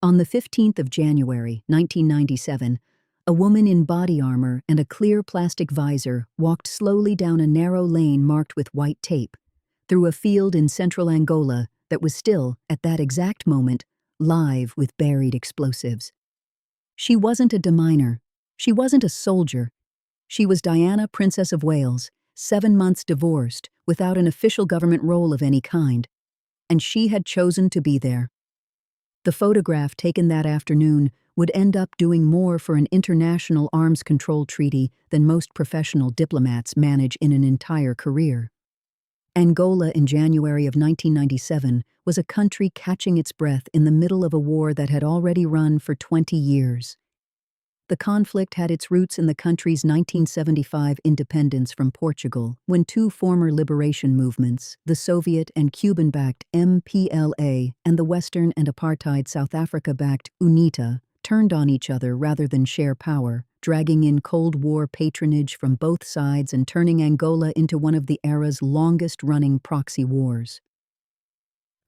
On the 15th of January, 1997, a woman in body armor and a clear plastic visor walked slowly down a narrow lane marked with white tape, through a field in central Angola that was still, at that exact moment, live with buried explosives. She wasn't a deminer. She wasn't a soldier. She was Diana, Princess of Wales, 7 months divorced, without an official government role of any kind. And she had chosen to be there. The photograph taken that afternoon would end up doing more for an international arms control treaty than most professional diplomats manage in an entire career. Angola in January of 1997 was a country catching its breath in the middle of a war that had already run for 20 years. The conflict had its roots in the country's 1975 independence from Portugal, when two former liberation movements, the Soviet and Cuban-backed MPLA and the Western and apartheid South Africa-backed UNITA, turned on each other rather than share power, dragging in Cold War patronage from both sides and turning Angola into one of the era's longest-running proxy wars.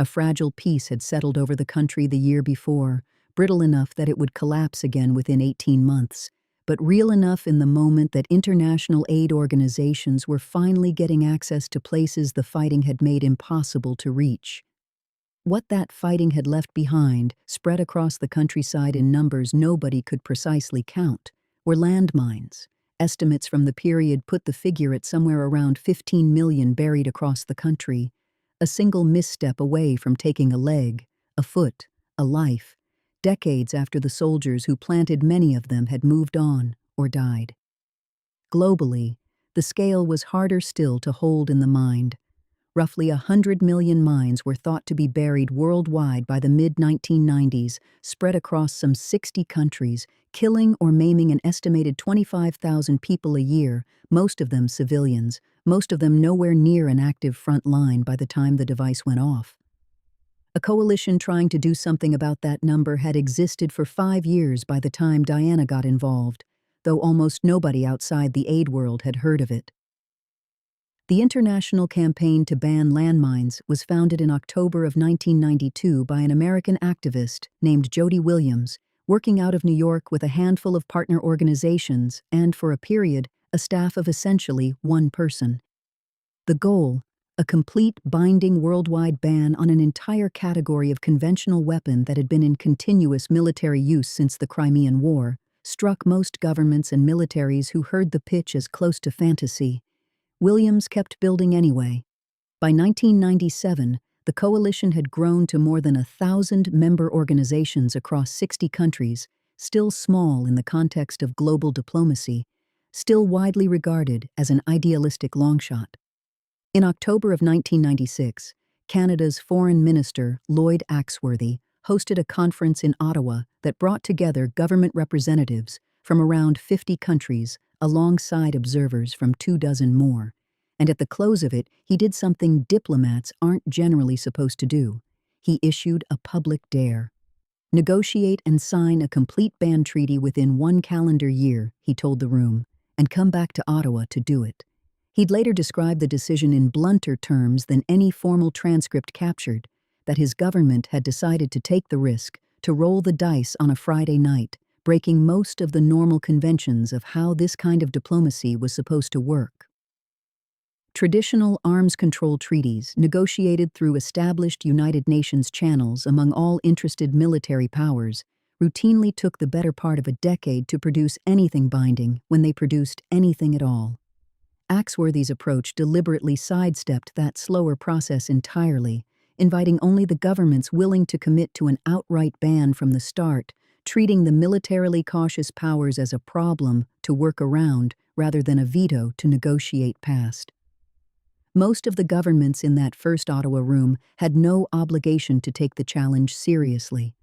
A fragile peace had settled over the country the year before, brittle enough that it would collapse again within 18 months, but real enough in the moment that international aid organizations were finally getting access to places the fighting had made impossible to reach. What that fighting had left behind, spread across the countryside in numbers nobody could precisely count, were landmines. Estimates from the period put the figure at somewhere around 15 million buried across the country, a single misstep away from taking a leg, a foot, a life, decades after the soldiers who planted many of them had moved on or died. Globally, the scale was harder still to hold in the mind. Roughly 100 million mines were thought to be buried worldwide by the mid-1990s, spread across some 60 countries, killing or maiming an estimated 25,000 people a year, most of them civilians, most of them nowhere near an active front line by the time the device went off. A coalition trying to do something about that number had existed for 5 years by the time Diana got involved, though almost nobody outside the aid world had heard of it. The International Campaign to Ban Landmines was founded in October of 1992 by an American activist named Jody Williams, working out of New York with a handful of partner organizations and, for a period, a staff of essentially one person. The goal: a complete, binding worldwide ban on an entire category of conventional weapon that had been in continuous military use since the Crimean War, struck most governments and militaries who heard the pitch as close to fantasy. Williams kept building anyway. By 1997, the coalition had grown to more than 1,000 member organizations across 60 countries, still small in the context of global diplomacy, still widely regarded as an idealistic longshot. In October of 1996, Canada's Foreign Minister, Lloyd Axworthy, hosted a conference in Ottawa that brought together government representatives from around 50 countries alongside observers from 24 more. And at the close of it, he did something diplomats aren't generally supposed to do. He issued a public dare. Negotiate and sign a complete ban treaty within 1 calendar year, he told the room, and come back to Ottawa to do it. He'd later described the decision in blunter terms than any formal transcript captured, that his government had decided to take the risk, to roll the dice on a Friday night, breaking most of the normal conventions of how this kind of diplomacy was supposed to work. Traditional arms control treaties, negotiated through established United Nations channels among all interested military powers, routinely took the better part of a decade to produce anything binding when they produced anything at all. Axworthy's approach deliberately sidestepped that slower process entirely, inviting only the governments willing to commit to an outright ban from the start, treating the militarily cautious powers as a problem to work around rather than a veto to negotiate past. Most of the governments in that first Ottawa room had no obligation to take the challenge seriously.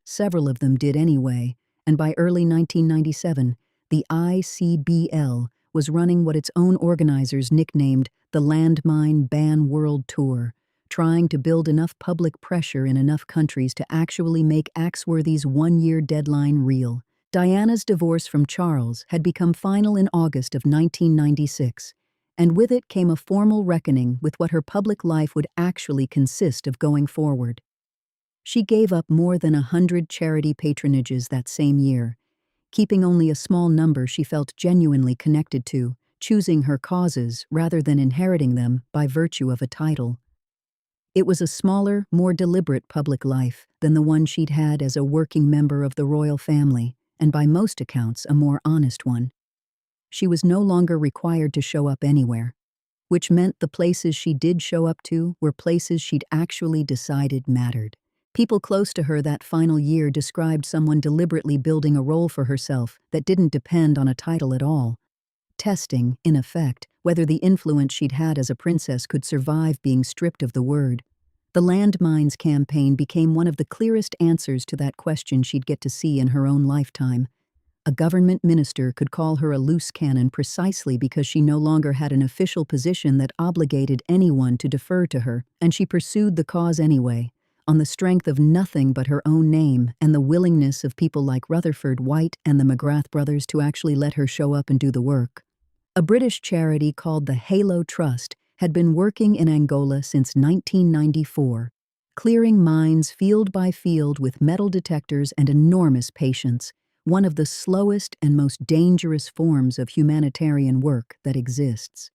Several of them did anyway, and by early 1997, the ICBL was running what its own organizers nicknamed the Landmine Ban World Tour, trying to build enough public pressure in enough countries to actually make Axworthy's 1-year deadline real. Diana's divorce from Charles had become final in August of 1996, and with it came a formal reckoning with what her public life would actually consist of going forward. She gave up more than 100 charity patronages that same year, keeping only a small number she felt genuinely connected to, choosing her causes rather than inheriting them by virtue of a title. It was a smaller, more deliberate public life than the one she'd had as a working member of the royal family, and by most accounts a more honest one. She was no longer required to show up anywhere, which meant the places she did show up to were places she'd actually decided mattered. People close to her that final year described someone deliberately building a role for herself that didn't depend on a title at all, testing, in effect, whether the influence she'd had as a princess could survive being stripped of the word. The Landmines campaign became one of the clearest answers to that question she'd get to see in her own lifetime. A government minister could call her a loose cannon precisely because she no longer had an official position that obligated anyone to defer to her, and she pursued the cause anyway, on the strength of nothing but her own name and the willingness of people like Rutherford White and the McGrath brothers to actually let her show up and do the work. A British charity called the Halo Trust had been working in Angola since 1994, clearing mines field by field with metal detectors and enormous patience, one of the slowest and most dangerous forms of humanitarian work that exists.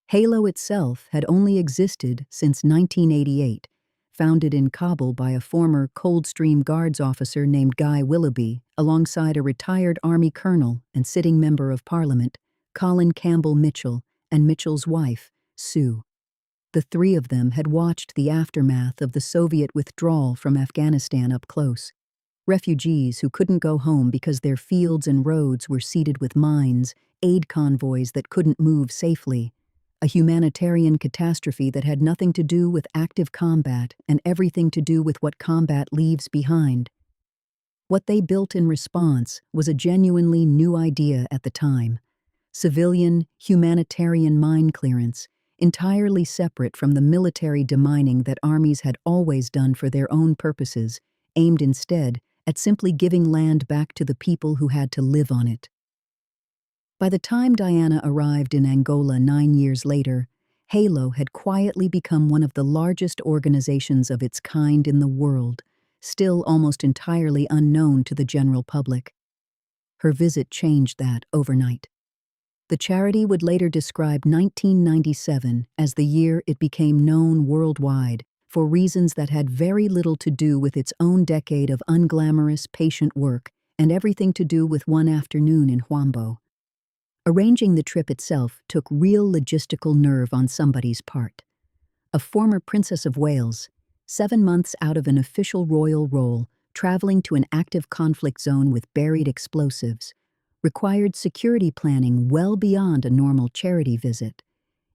Halo itself had only existed since 1988, founded in Kabul by a former Coldstream Guards officer named Guy Willoughby, alongside a retired Army colonel and sitting member of Parliament, Colin Campbell Mitchell, and Mitchell's wife, Sue. The three of them had watched the aftermath of the Soviet withdrawal from Afghanistan up close. Refugees who couldn't go home because their fields and roads were seeded with mines, aid convoys that couldn't move safely, a humanitarian catastrophe that had nothing to do with active combat and everything to do with what combat leaves behind. What they built in response was a genuinely new idea at the time: civilian, humanitarian mine clearance, entirely separate from the military demining that armies had always done for their own purposes, aimed instead at simply giving land back to the people who had to live on it. By the time Diana arrived in Angola 9 years later, Halo had quietly become one of the largest organizations of its kind in the world, still almost entirely unknown to the general public. Her visit changed that overnight. The charity would later describe 1997 as the year it became known worldwide for reasons that had very little to do with its own decade of unglamorous, patient work and everything to do with one afternoon in Huambo. Arranging the trip itself took real logistical nerve on somebody's part. A former Princess of Wales, 7 months out of an official royal role, traveling to an active conflict zone with buried explosives, required security planning well beyond a normal charity visit,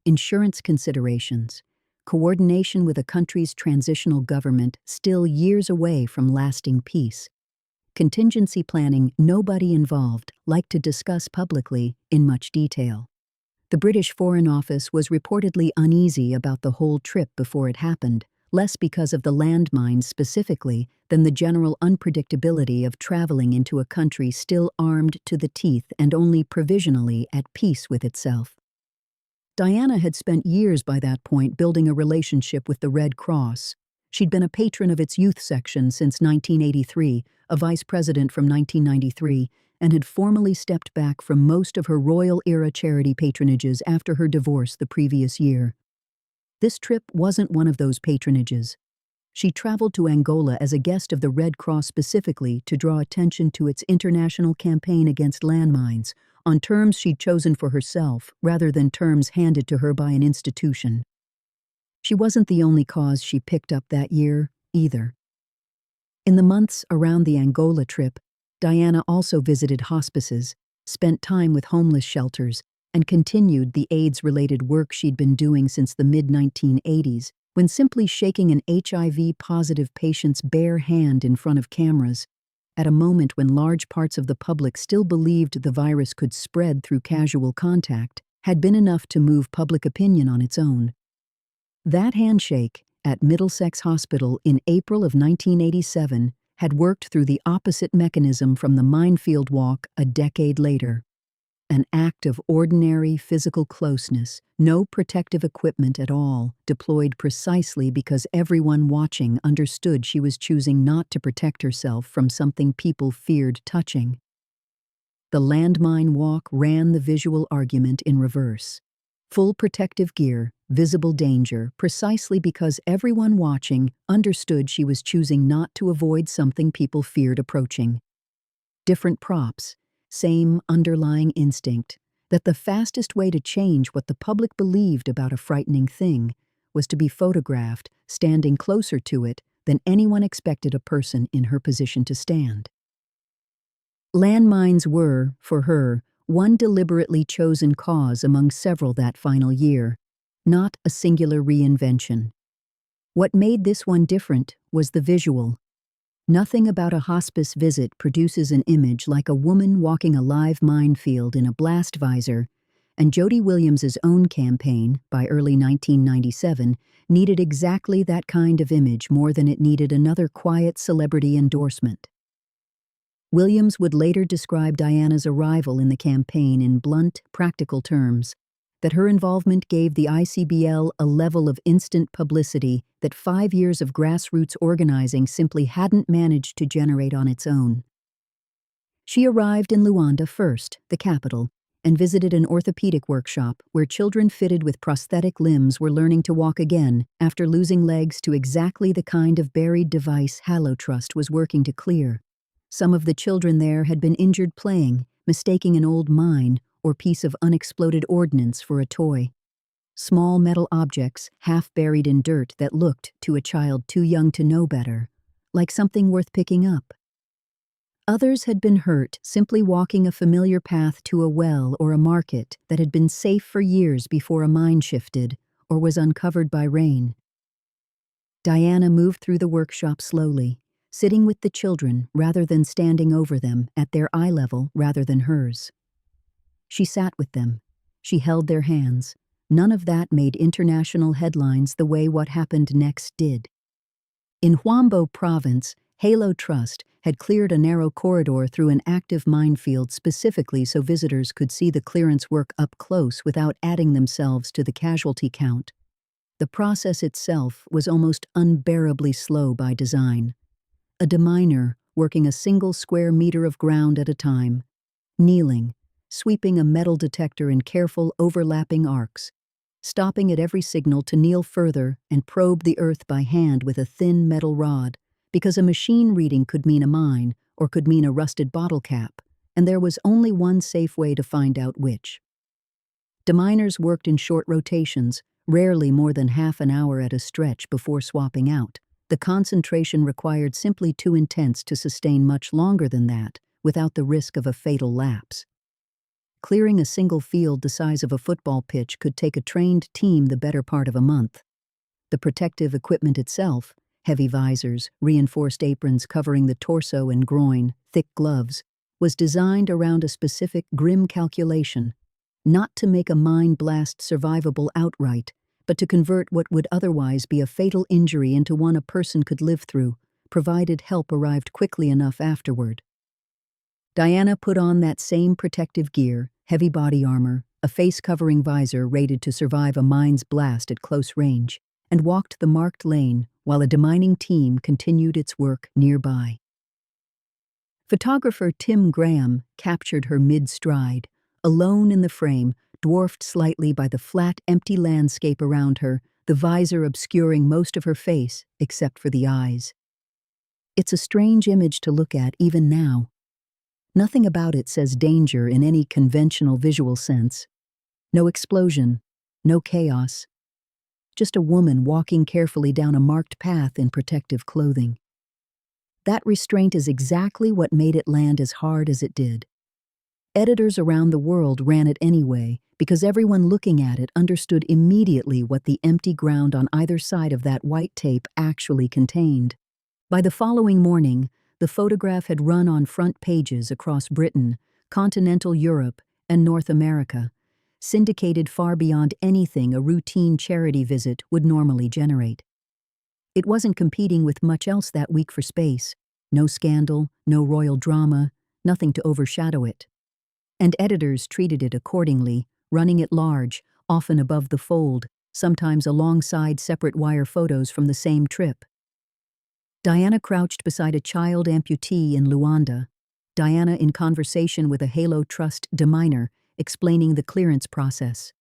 insurance considerations, coordination with a country's transitional government still years away from lasting peace, contingency planning nobody involved liked to discuss publicly in much detail. The British Foreign Office was reportedly uneasy about the whole trip before it happened, less because of the landmines specifically than the general unpredictability of traveling into a country still armed to the teeth and only provisionally at peace with itself. Diana had spent years by that point building a relationship with the Red Cross. She'd been a patron of its youth section since 1983, a vice president from 1993, and had formally stepped back from most of her royal-era charity patronages after her divorce the previous year. This trip wasn't one of those patronages. She traveled to Angola as a guest of the Red Cross specifically to draw attention to its international campaign against landmines, on terms she'd chosen for herself rather than terms handed to her by an institution. She wasn't the only cause she picked up that year, either. In the months around the Angola trip, Diana also visited hospices, spent time with homeless shelters, and continued the AIDS-related work she'd been doing since the mid-1980s, when simply shaking an HIV-positive patient's bare hand in front of cameras, at a moment when large parts of the public still believed the virus could spread through casual contact, had been enough to move public opinion on its own. That handshake, at Middlesex Hospital in April of 1987, had worked through the opposite mechanism from the minefield walk a decade later. An act of ordinary physical closeness, no protective equipment at all, deployed precisely because everyone watching understood she was choosing not to protect herself from something people feared touching. The landmine walk ran the visual argument in reverse. Full protective gear, visible danger, precisely because everyone watching understood she was choosing not to avoid something people feared approaching. Different props, same underlying instinct, that the fastest way to change what the public believed about a frightening thing was to be photographed standing closer to it than anyone expected a person in her position to stand. Landmines were, for her, one deliberately chosen cause among several that final year, not a singular reinvention. What made this one different was the visual. Nothing about a hospice visit produces an image like a woman walking a live minefield in a blast visor, and Jody Williams's own campaign, by early 1997, needed exactly that kind of image more than it needed another quiet celebrity endorsement. Williams would later describe Diana's arrival in the campaign in blunt, practical terms, that her involvement gave the ICBL a level of instant publicity that 5 years of grassroots organizing simply hadn't managed to generate on its own. She arrived in Luanda first, the capital, and visited an orthopedic workshop where children fitted with prosthetic limbs were learning to walk again after losing legs to exactly the kind of buried device Hallotrust was working to clear. Some of the children there had been injured playing, mistaking an old mine or piece of unexploded ordnance for a toy. Small metal objects, half buried in dirt that looked, to a child too young to know better, like something worth picking up. Others had been hurt simply walking a familiar path to a well or a market that had been safe for years before a mine shifted or was uncovered by rain. Diana moved through the workshop slowly, sitting with the children rather than standing over them, at their eye level rather than hers. She sat with them. She held their hands. None of that made international headlines the way what happened next did. In Huambo province, Hallotrust had cleared a narrow corridor through an active minefield specifically so visitors could see the clearance work up close without adding themselves to the casualty count. The process itself was almost unbearably slow by design. A deminer working a single square meter of ground at a time, kneeling, sweeping a metal detector in careful overlapping arcs, stopping at every signal to kneel further and probe the earth by hand with a thin metal rod, because a machine reading could mean a mine or could mean a rusted bottle cap, and there was only one safe way to find out which. Deminers worked in short rotations, rarely more than half an hour at a stretch before swapping out. The concentration required simply too intense to sustain much longer than that, without the risk of a fatal lapse. Clearing a single field the size of a football pitch could take a trained team the better part of a month. The protective equipment itself, heavy visors, reinforced aprons covering the torso and groin, thick gloves, was designed around a specific grim calculation, not to make a mine blast survivable outright, but to convert what would otherwise be a fatal injury into one a person could live through, provided help arrived quickly enough afterward. Diana put on that same protective gear, heavy body armor, a face-covering visor rated to survive a mine's blast at close range, and walked the marked lane while a demining team continued its work nearby. Photographer Tim Graham captured her mid-stride, alone in the frame, dwarfed slightly by the flat, empty landscape around her, the visor obscuring most of her face except for the eyes. It's a strange image to look at even now. Nothing about it says danger in any conventional visual sense. No explosion, no chaos. Just a woman walking carefully down a marked path in protective clothing. That restraint is exactly what made it land as hard as it did. Editors around the world ran it anyway, because everyone looking at it understood immediately what the empty ground on either side of that white tape actually contained. By the following morning, the photograph had run on front pages across Britain, continental Europe, and North America, syndicated far beyond anything a routine charity visit would normally generate. It wasn't competing with much else that week for space. No scandal, no royal drama, nothing to overshadow it. and editors treated it accordingly, running it large, often above the fold, sometimes alongside separate wire photos from the same trip. Diana crouched beside a child amputee in Luanda, Diana in conversation with a Halo Trust deminer, explaining the clearance process.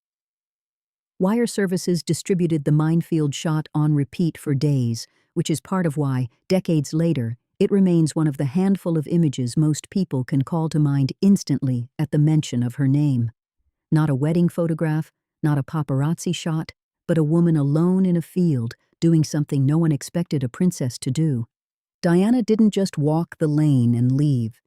Wire services distributed the minefield shot on repeat for days, which is part of why, decades later, it remains one of the handful of images most people can call to mind instantly at the mention of her name. Not a wedding photograph, not a paparazzi shot, but a woman alone in a field, doing something no one expected a princess to do. Diana didn't just walk the lane and leave.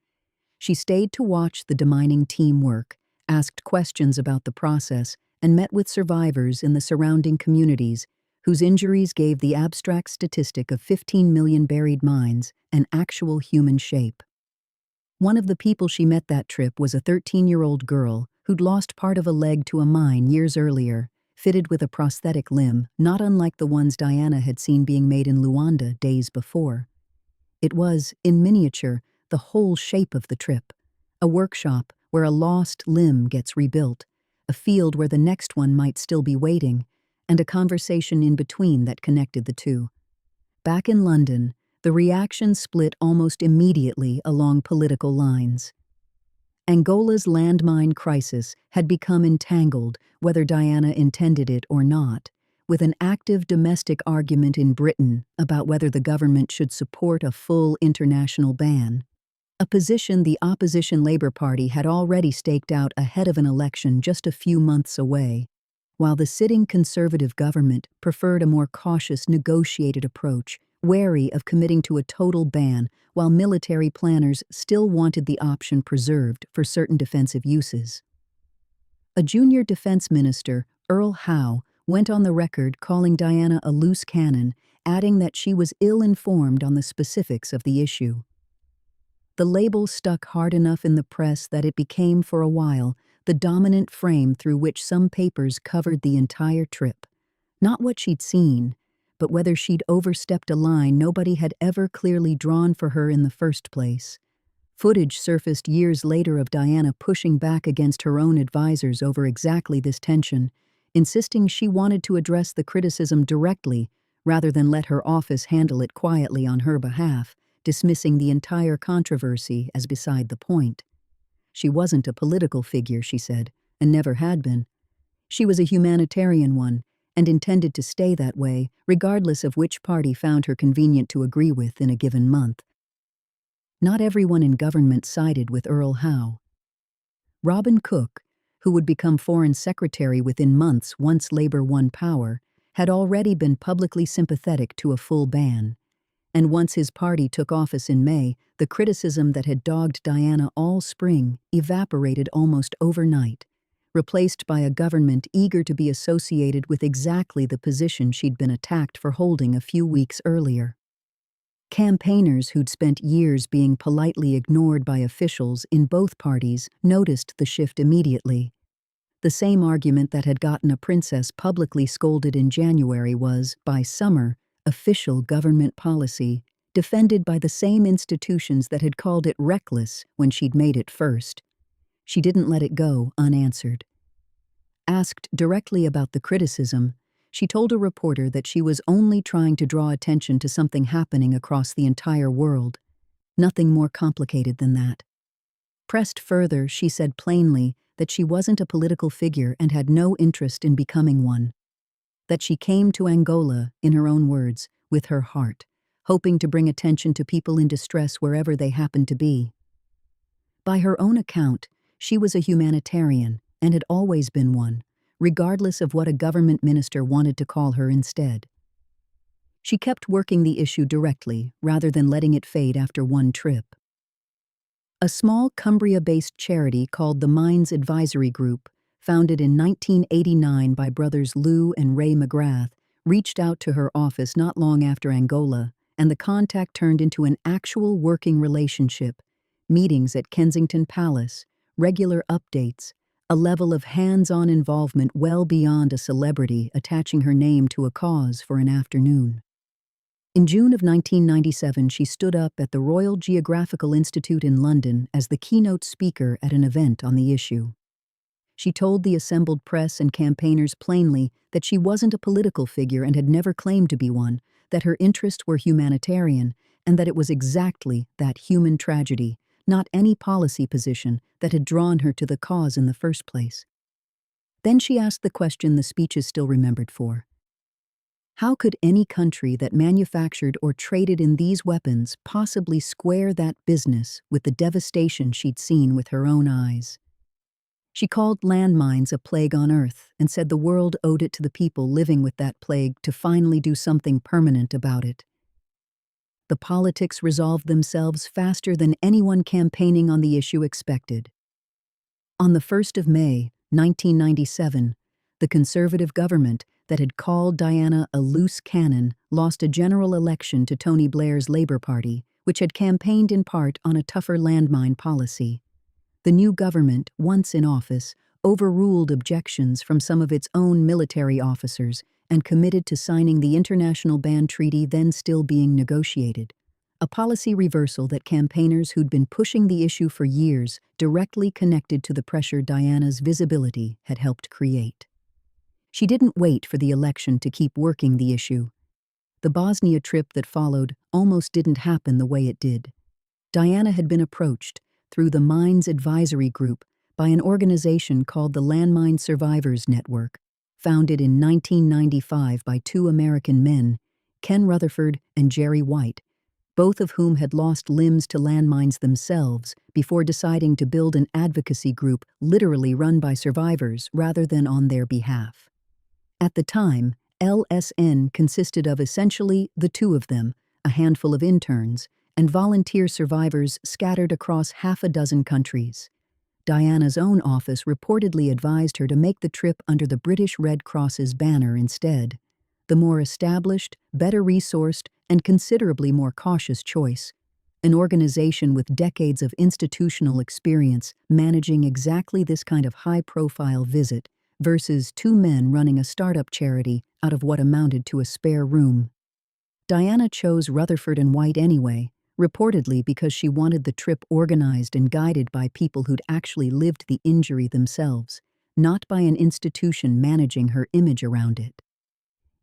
She stayed to watch the demining team work, asked questions about the process, and met with survivors in the surrounding communities whose injuries gave the abstract statistic of 15 million buried mines an actual human shape. One of the people she met that trip was a 13-year-old girl who'd lost part of a leg to a mine years earlier, fitted with a prosthetic limb not unlike the ones Diana had seen being made in Luanda days before. It was, in miniature, the whole shape of the trip, a workshop where a lost limb gets rebuilt, a field where the next one might still be waiting, and a conversation in between that connected the two. Back in London, the reaction split almost immediately along political lines. Angola's landmine crisis had become entangled, whether Diana intended it or not, with an active domestic argument in Britain about whether the government should support a full international ban, a position the opposition Labour Party had already staked out ahead of an election just a few months away, while the sitting Conservative government preferred a more cautious, negotiated approach, wary of committing to a total ban, while military planners still wanted the option preserved for certain defensive uses. A junior defense minister, Earl Howe, went on the record calling Diana a loose cannon, adding that she was ill-informed on the specifics of the issue. The label stuck hard enough in the press that it became, for a while, the dominant frame through which some papers covered the entire trip. Not what she'd seen, but whether she'd overstepped a line nobody had ever clearly drawn for her in the first place. Footage surfaced years later of Diana pushing back against her own advisors over exactly this tension, insisting she wanted to address the criticism directly rather than let her office handle it quietly on her behalf, dismissing the entire controversy as beside the point. She wasn't a political figure, she said, and never had been. She was a humanitarian one, and intended to stay that way, regardless of which party found her convenient to agree with in a given month. Not everyone in government sided with Earl Howe. Robin Cook, who would become Foreign Secretary within months once Labour won power, had already been publicly sympathetic to a full ban. And once his party took office in May, the criticism that had dogged Diana all spring evaporated almost overnight, replaced by a government eager to be associated with exactly the position she'd been attacked for holding a few weeks earlier. Campaigners who'd spent years being politely ignored by officials in both parties noticed the shift immediately. The same argument that had gotten a princess publicly scolded in January was, by summer, official government policy, defended by the same institutions that had called it reckless when she'd made it first. She didn't let it go unanswered. Asked directly about the criticism, she told a reporter that she was only trying to draw attention to something happening across the entire world. Nothing more complicated than that. Pressed further, she said plainly that she wasn't a political figure and had no interest in becoming one. That she came to Angola, in her own words, with her heart, hoping to bring attention to people in distress wherever they happened to be. By her own account, she was a humanitarian and had always been one, regardless of what a government minister wanted to call her instead. She kept working the issue directly, rather than letting it fade after one trip. A small Cumbria-based charity called the Mines Advisory Group, founded in 1989 by brothers Lou and Ray McGrath, reached out to her office not long after Angola, and the contact turned into an actual working relationship, meetings at Kensington Palace, regular updates, a level of hands-on involvement well beyond a celebrity attaching her name to a cause for an afternoon. In June of 1997, she stood up at the Royal Geographical Institute in London as the keynote speaker at an event on the issue. She told the assembled press and campaigners plainly that she wasn't a political figure and had never claimed to be one, that her interests were humanitarian, and that it was exactly that human tragedy, not any policy position, that had drawn her to the cause in the first place. Then she asked the question the speech is still remembered for. How could any country that manufactured or traded in these weapons possibly square that business with the devastation she'd seen with her own eyes? She called landmines a plague on Earth and said the world owed it to the people living with that plague to finally do something permanent about it. The politics resolved themselves faster than anyone campaigning on the issue expected. On the 1st of May, 1997, the Conservative government that had called Diana a loose cannon lost a general election to Tony Blair's Labour Party, which had campaigned in part on a tougher landmine policy. The new government, once in office, overruled objections from some of its own military officers and committed to signing the international ban treaty then still being negotiated, a policy reversal that campaigners who'd been pushing the issue for years directly connected to the pressure Diana's visibility had helped create. She didn't wait for the election to keep working the issue. The Bosnia trip that followed almost didn't happen the way it did. Diana had been approached, through the Mines Advisory Group, by an organization called the Landmine Survivors Network, founded in 1995 by two American men, Ken Rutherford and Jerry White, both of whom had lost limbs to landmines themselves before deciding to build an advocacy group literally run by survivors rather than on their behalf. At the time, LSN consisted of essentially the two of them, a handful of interns, and volunteer survivors scattered across half a dozen countries. Diana's own office reportedly advised her to make the trip under the British Red Cross's banner instead, the more established, better resourced, and considerably more cautious choice, an organization with decades of institutional experience managing exactly this kind of high-profile visit versus two men running a startup charity out of what amounted to a spare room. Diana chose Rutherford and White anyway, reportedly because she wanted the trip organized and guided by people who'd actually lived the injury themselves, not by an institution managing her image around it.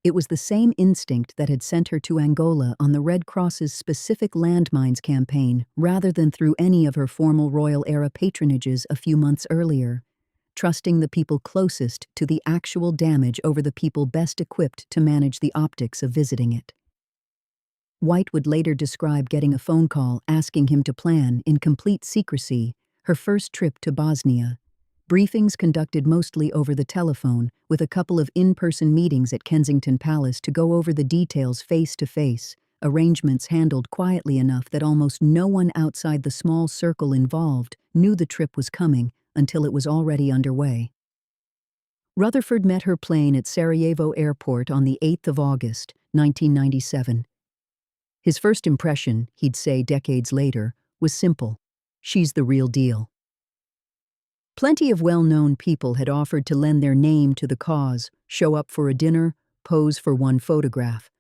It was the same instinct that had sent her to Angola on the Red Cross's specific landmines campaign rather than through any of her formal royal-era patronages a few months earlier, trusting the people closest to the actual damage over the people best equipped to manage the optics of visiting it. White would later describe getting a phone call asking him to plan, in complete secrecy, her first trip to Bosnia. Briefings conducted mostly over the telephone, with a couple of in-person meetings at Kensington Palace to go over the details face-to-face, arrangements handled quietly enough that almost no one outside the small circle involved knew the trip was coming until it was already underway. Rutherford met her plane at Sarajevo Airport on the 8th of August, 1997. His first impression, he'd say decades later, was simple. She's the real deal. Plenty of well-known people had offered to lend their name to the cause, show up for a dinner, pose for one photograph.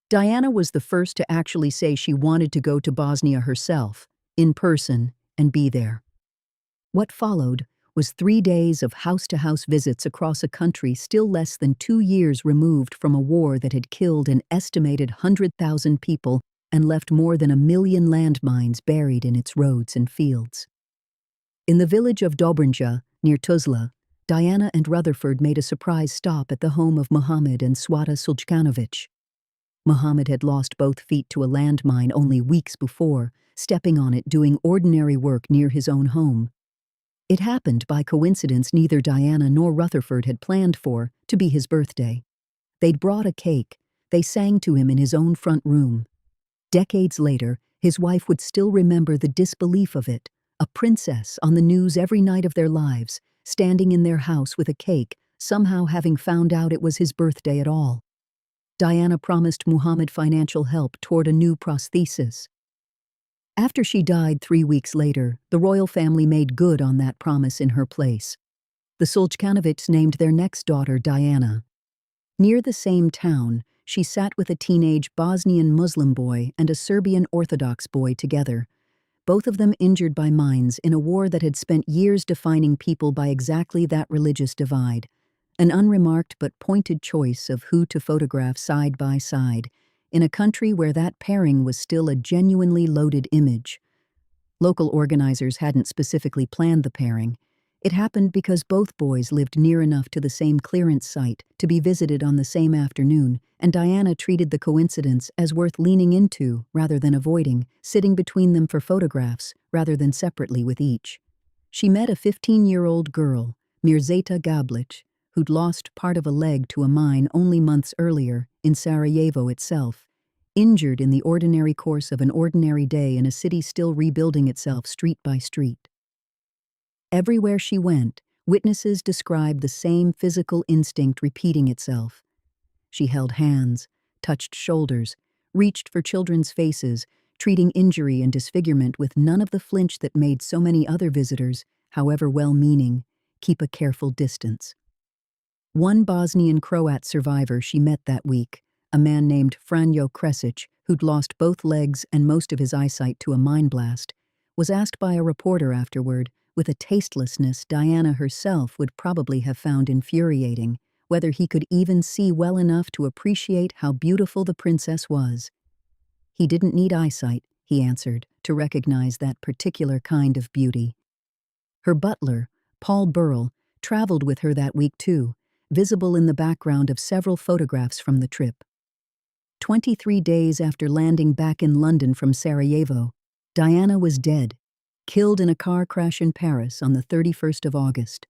Diana was the first to actually say she wanted to go to Bosnia herself, in person, and be there. What followed was 3 days of house-to-house visits across a country still less than 2 years removed from a war that had killed an estimated 100,000 people and left more than 1 million landmines buried in its roads and fields. In the village of Dobrinja, near Tuzla, Diana and Rutherford made a surprise stop at the home of Mohammed and Swata Suljkanovic. Mohammed had lost both feet to a landmine only weeks before, stepping on it doing ordinary work near his own home. It happened by coincidence neither Diana nor Rutherford had planned for to be his birthday. They'd brought a cake. They sang to him in his own front room. Decades later, his wife would still remember the disbelief of it, a princess on the news every night of their lives, standing in their house with a cake, somehow having found out it was his birthday at all. Diana promised Muhammad financial help toward a new prosthesis. After she died 3 weeks later, the royal family made good on that promise in her place. The Suljkanovics named their next daughter Diana. Near the same town, she sat with a teenage Bosnian Muslim boy and a Serbian Orthodox boy together, both of them injured by mines in a war that had spent years defining people by exactly that religious divide, an unremarked but pointed choice of who to photograph side by side, in a country where that pairing was still a genuinely loaded image. Local organizers hadn't specifically planned the pairing. It happened because both boys lived near enough to the same clearance site to be visited on the same afternoon, and Diana treated the coincidence as worth leaning into rather than avoiding, sitting between them for photographs rather than separately with each. She met a 15-year-old girl, Mirzeta Gablic, who'd lost part of a leg to a mine only months earlier in Sarajevo itself, injured in the ordinary course of an ordinary day in a city still rebuilding itself street by street. Everywhere she went, witnesses described the same physical instinct repeating itself. She held hands, touched shoulders, reached for children's faces, treating injury and disfigurement with none of the flinch that made so many other visitors, however well-meaning, keep a careful distance. One Bosnian Croat survivor she met that week, a man named Franjo Kresic, who'd lost both legs and most of his eyesight to a mine blast, was asked by a reporter afterward, with a tastelessness Diana herself would probably have found infuriating, whether he could even see well enough to appreciate how beautiful the princess was. He didn't need eyesight, he answered, to recognize that particular kind of beauty. Her butler, Paul Burrell, traveled with her that week too, visible in the background of several photographs from the trip. 23 days after landing back in London from Sarajevo, Diana was dead, killed in a car crash in Paris on the 31st of August.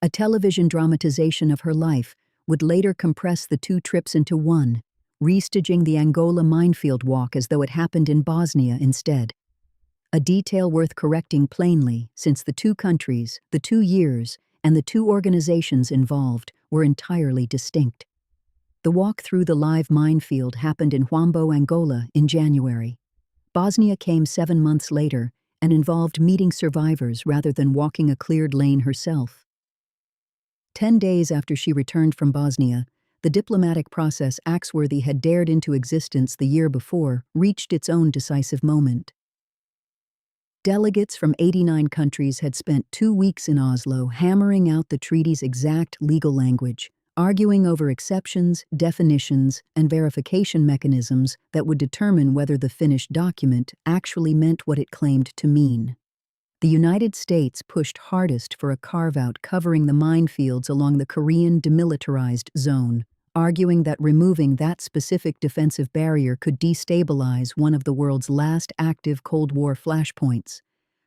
A television dramatization of her life would later compress the two trips into one, restaging the Angola minefield walk as though it happened in Bosnia instead. A detail worth correcting plainly, since the two countries, the 2 years, and the two organizations involved were entirely distinct. The walk through the live minefield happened in Huambo, Angola, in January. Bosnia came 7 months later and involved meeting survivors rather than walking a cleared lane herself. 10 days after she returned from Bosnia, the diplomatic process Axworthy had dared into existence the year before reached its own decisive moment. Delegates from 89 countries had spent 2 weeks in Oslo hammering out the treaty's exact legal language, arguing over exceptions, definitions, and verification mechanisms that would determine whether the finished document actually meant what it claimed to mean. The United States pushed hardest for a carve-out covering the minefields along the Korean demilitarized zone, arguing that removing that specific defensive barrier could destabilize one of the world's last active Cold War flashpoints.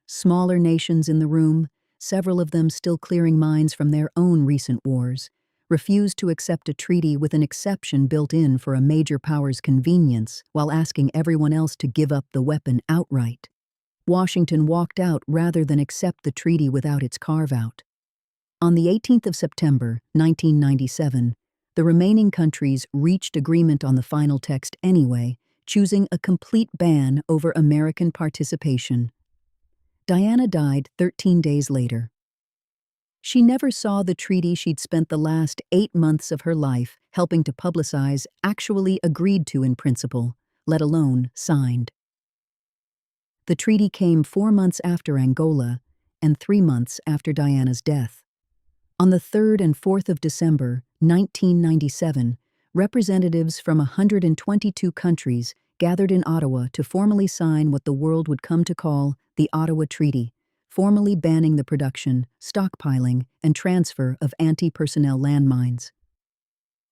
Smaller nations in the room, several of them still clearing mines from their own recent wars, refused to accept a treaty with an exception built in for a major power's convenience while asking everyone else to give up the weapon outright. Washington walked out rather than accept the treaty without its carve-out. On the 18th of September, 1997, the remaining countries reached agreement on the final text anyway, choosing a complete ban over American participation. Diana died 13 days later. She never saw the treaty she'd spent the last 8 months of her life helping to publicize actually agreed to in principle, let alone signed. The treaty came 4 months after Angola and 3 months after Diana's death. On the 3rd and 4th of December, 1997, representatives from 122 countries gathered in Ottawa to formally sign what the world would come to call the Ottawa Treaty, formally banning the production, stockpiling, and transfer of anti-personnel landmines.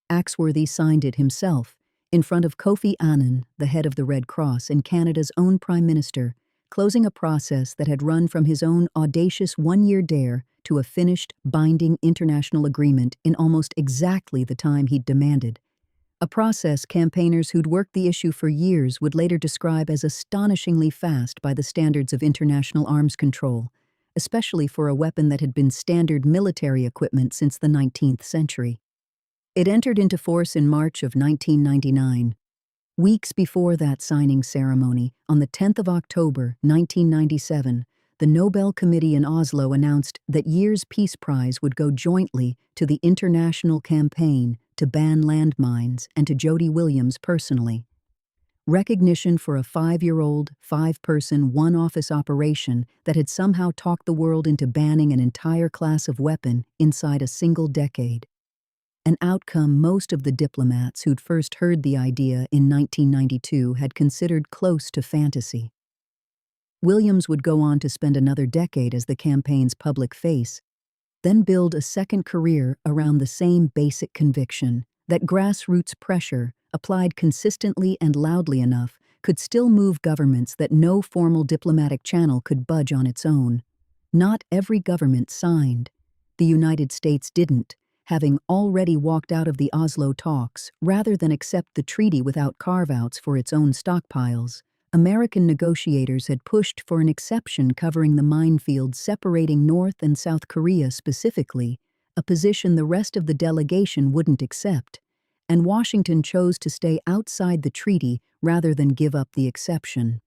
Axworthy signed it himself, in front of Kofi Annan, the head of the Red Cross and Canada's own Prime Minister, closing a process that had run from his own audacious 1-year dare to a finished, binding international agreement in almost exactly the time he'd demanded. A process campaigners who'd worked the issue for years would later describe as astonishingly fast by the standards of international arms control, especially for a weapon that had been standard military equipment since the 19th century. It entered into force in March of 1999. Weeks before that signing ceremony, on the 10th of October, 1997, the Nobel Committee in Oslo announced that year's Peace Prize would go jointly to the international campaign to ban landmines and to Jody Williams personally. Recognition for a 5-year-old, 5-person, one-office operation that had somehow talked the world into banning an entire class of weapon inside a single decade. An outcome most of the diplomats who'd first heard the idea in 1992 had considered close to fantasy. Williams would go on to spend another decade as the campaign's public face, then build a second career around the same basic conviction that grassroots pressure, applied consistently and loudly enough, could still move governments that no formal diplomatic channel could budge on its own. Not every government signed. The United States didn't, having already walked out of the Oslo talks rather than accept the treaty without carve-outs for its own stockpiles. American negotiators had pushed for an exception covering the minefield separating North and South Korea specifically, a position the rest of the delegation wouldn't accept, and Washington chose to stay outside the treaty rather than give up the exception.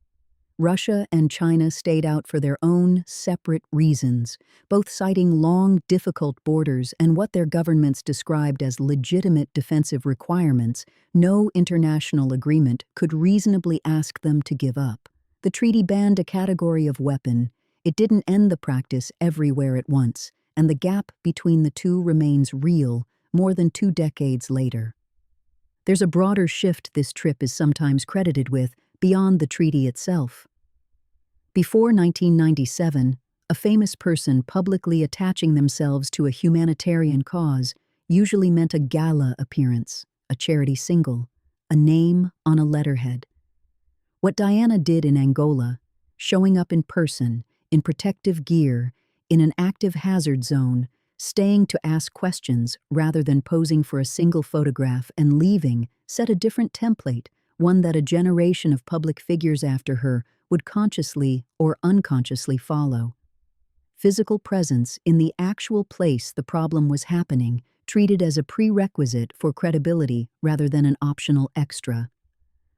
Russia and China stayed out for their own separate reasons, both citing long, difficult borders and what their governments described as legitimate defensive requirements. No international agreement could reasonably ask them to give up. The treaty banned a category of weapon. It didn't end the practice everywhere at once, and the gap between the two remains real more than 2 decades later. There's a broader shift this trip is sometimes credited with, beyond the treaty itself. Before 1997, a famous person publicly attaching themselves to a humanitarian cause usually meant a gala appearance, a charity single, a name on a letterhead. What Diana did in Angola, showing up in person, in protective gear, in an active hazard zone, staying to ask questions rather than posing for a single photograph and leaving, set a different template, one that a generation of public figures after her would consciously or unconsciously follow. Physical presence in the actual place the problem was happening, treated as a prerequisite for credibility rather than an optional extra.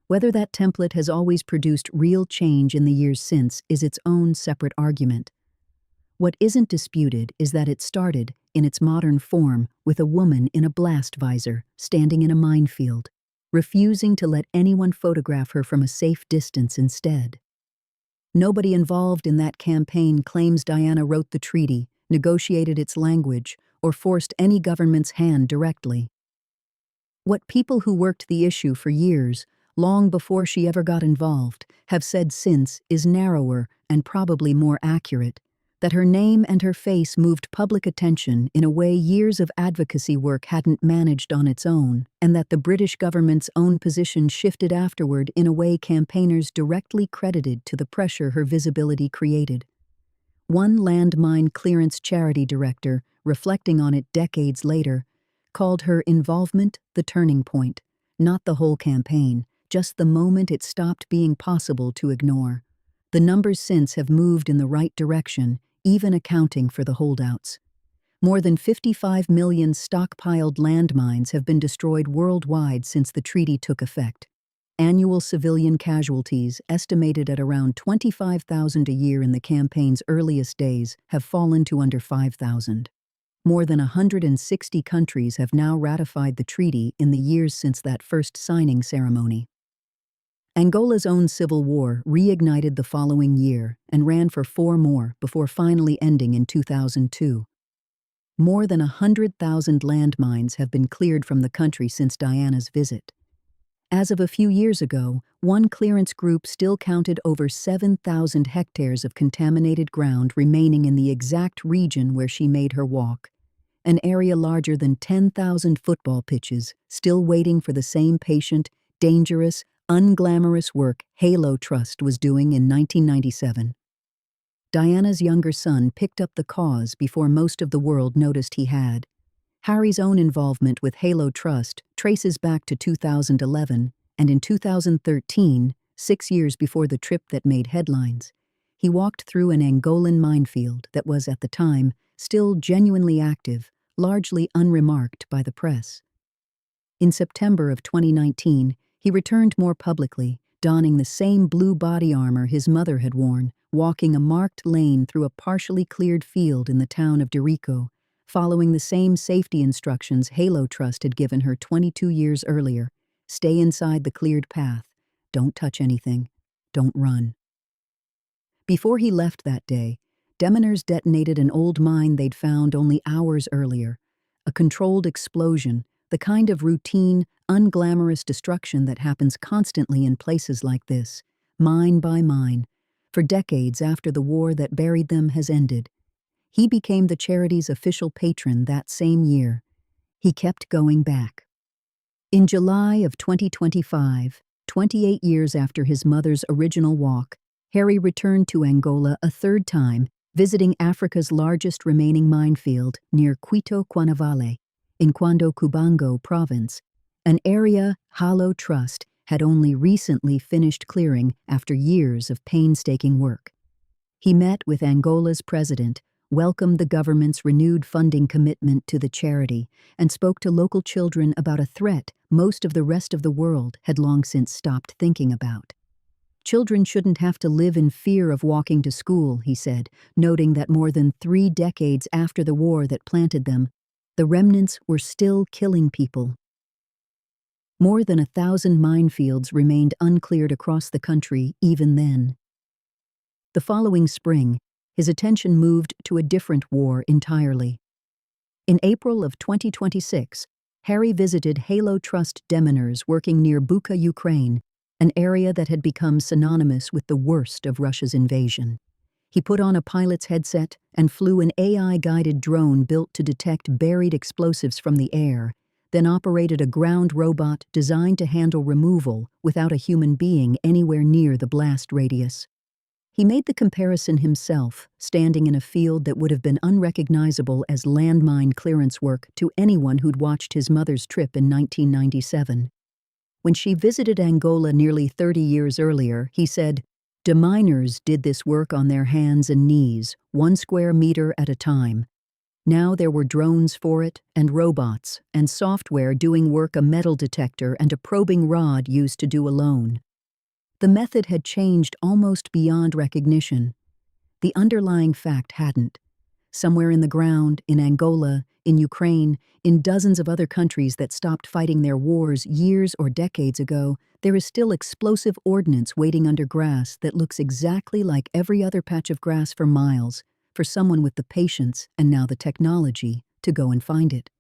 Whether that template has always produced real change in the years since is its own separate argument. What isn't disputed is that it started, in its modern form, with a woman in a blast visor, standing in a minefield, refusing to let anyone photograph her from a safe distance instead. Nobody involved in that campaign claims Diana wrote the treaty, negotiated its language, or forced any government's hand directly. What people who worked the issue for years, long before she ever got involved, have said since is narrower and probably more accurate, that her name and her face moved public attention in a way years of advocacy work hadn't managed on its own, and that the British government's own position shifted afterward in a way campaigners directly credited to the pressure her visibility created. One landmine clearance charity director, reflecting on it decades later, called her involvement the turning point, not the whole campaign, just the moment it stopped being possible to ignore. The numbers since have moved in the right direction, even accounting for the holdouts. More than 55 million stockpiled landmines have been destroyed worldwide since the treaty took effect. Annual civilian casualties, estimated at around 25,000 a year in the campaign's earliest days, have fallen to under 5,000. More than 160 countries have now ratified the treaty in the years since that first signing ceremony. Angola's own civil war reignited the following year and ran for 4 more before finally ending in 2002. More than 100,000 landmines have been cleared from the country since Diana's visit. As of a few years ago, one clearance group still counted over 7,000 hectares of contaminated ground remaining in the exact region where she made her walk, an area larger than 10,000 football pitches, still waiting for the same patient, dangerous, unglamorous work Halo Trust was doing in 1997. Diana's younger son picked up the cause before most of the world noticed he had. Harry's own involvement with Halo Trust traces back to 2011, and in 2013, 6 years before the trip that made headlines, he walked through an Angolan minefield that was, at the time, still genuinely active, largely unremarked by the press. In September of 2019, he returned more publicly, donning the same blue body armor his mother had worn, walking a marked lane through a partially cleared field in the town of Dirico, following the same safety instructions Halo Trust had given her 22 years earlier. Stay inside the cleared path. Don't touch anything. Don't run. Before he left that day, Demoners detonated an old mine they'd found only hours earlier. A controlled explosion, the kind of routine, unglamorous destruction that happens constantly in places like this, mine by mine, for decades after the war that buried them has ended. He became the charity's official patron that same year. He kept going back. In July of 2025, 28 years after his mother's original walk, Harry returned to Angola a third time, visiting Africa's largest remaining minefield near Quito Cuanavale, in Quando Cubango province, an area Halo Trust had only recently finished clearing after years of painstaking work. He met with Angola's president, welcomed the government's renewed funding commitment to the charity, and spoke to local children about a threat most of the rest of the world had long since stopped thinking about. Children shouldn't have to live in fear of walking to school, he said, noting that more than 3 decades after the war that planted them, the remnants were still killing people. More than 1,000 minefields remained uncleared across the country even then. The following spring, his attention moved to a different war entirely. In April of 2026, Harry visited Halo Trust Demoners working near Bucha, Ukraine, an area that had become synonymous with the worst of Russia's invasion. He put on a pilot's headset and flew an AI-guided drone built to detect buried explosives from the air, then operated a ground robot designed to handle removal without a human being anywhere near the blast radius. He made the comparison himself, standing in a field that would have been unrecognizable as landmine clearance work to anyone who'd watched his mother's trip in 1997. When she visited Angola nearly 30 years earlier, he said, "Deminers did this work on their hands and knees, 1 square meter at a time. Now there were drones for it, and robots, and software doing work a metal detector and a probing rod used to do alone." The method had changed almost beyond recognition. The underlying fact hadn't. Somewhere in the ground, in Angola, in Ukraine, in dozens of other countries that stopped fighting their wars years or decades ago, there is still explosive ordnance waiting under grass that looks exactly like every other patch of grass for miles, for someone with the patience and now the technology to go and find it.